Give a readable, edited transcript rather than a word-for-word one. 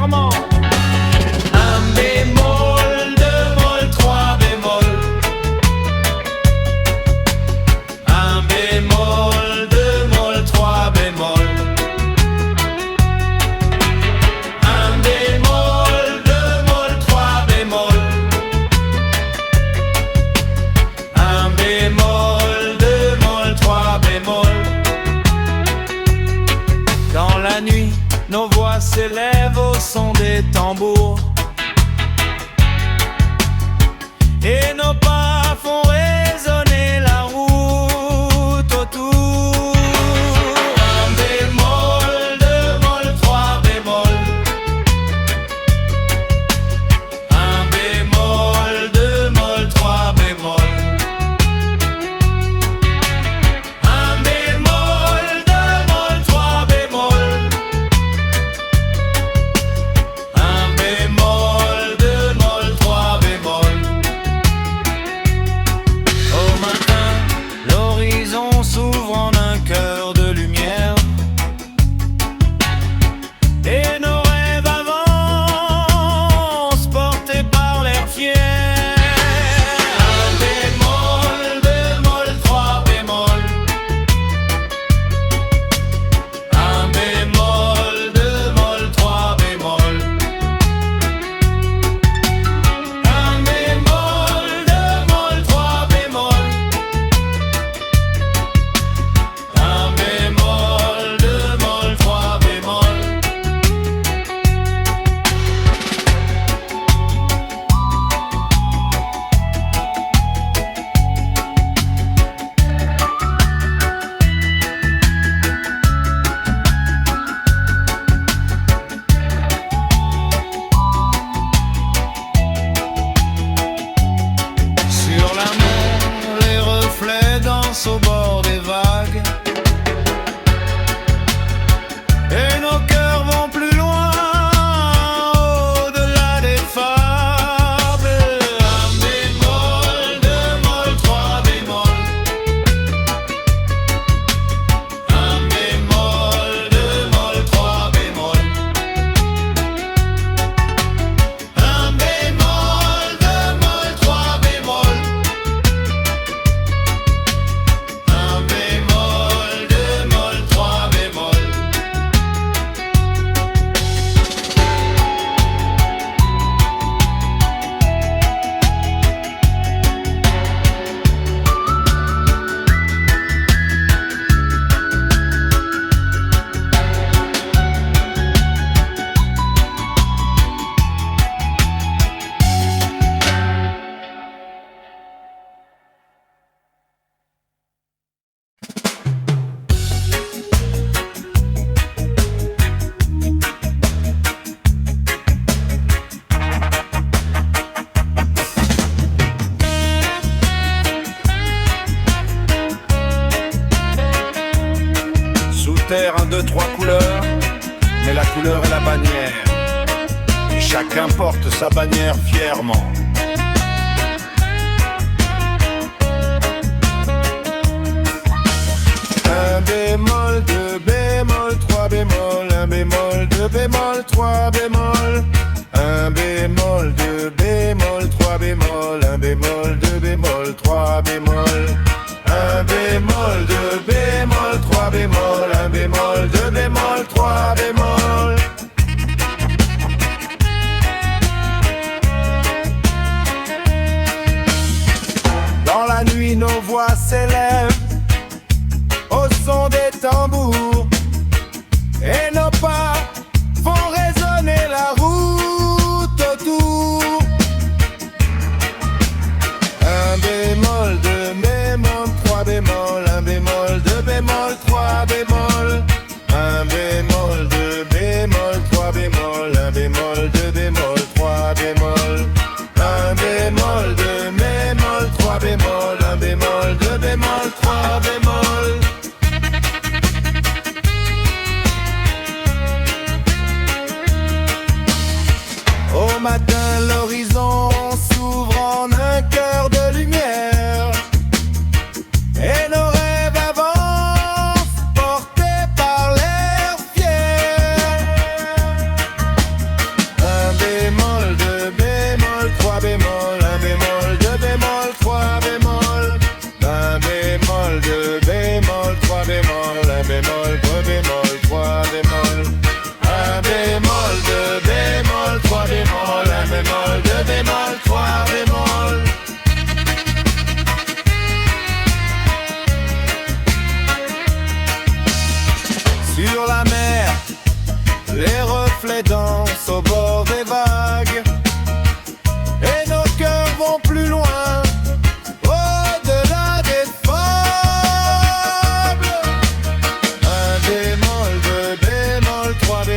fièrement. Un bémol, deux mol, trois bémol. Un bémol, deux mol, trois bémol. Un bémol, deux mol, trois bémol. Un bémol, deux mol, trois bémol. Dans la nuit, nos voix s'élèvent au son des tambours et nos pas font résonner la route autour. Un bémol, deux mol, trois bémol. Un bémol, deux mol, trois bémol. Un bémol, deux mol, trois bémol. Un bémol, deux mol, trois bémol. Au matin, l'horizon s'ouvre en un cœur de lumière et nos rêves avancent portés par l'air fier. Un bémol, deux mol, trois bémol. Un bémol, deux mol, trois bémol. Un bémol, deux mol, trois bémol. Un bémol, deux mol, trois bémol. Sur la mer, les reflets dansent au bord des vagues et nos cœurs vont plus loin, au-delà des fables. Un bémol, deux mol, trois bémol. Un bémol, deux mol, trois bémol. Un bémol, deux mol, trois bémol. Un bémol, deux mol, trois bémol. Sous terre, un, deux, trois couleurs, mais la couleur est la bannière, et chacun porte sa bannière fièrement. Un bémol, deux bémol, trois bémol. Un bémol, deux bémol, trois bémol. Un bémol, deux bémol, trois bémol. Un bémol, deux bémol, trois bémol. Un bémol, deux bémol, trois bémol. Un bémol, deux bémol, trois bémol. Dans la nuit, nos voix s'élèvent au son des tambours et nos pas font résonner la route autour. Un bémol, deux bémol, trois bémol. Un bémol, deux bémol, trois bémol. Un bémol, deux bémol, trois bémol. Un bémol, deux bémol, trois bémol. Un bémol, deux bémol, trois bémol. Un bémol, deux bémol, trois bémol. 3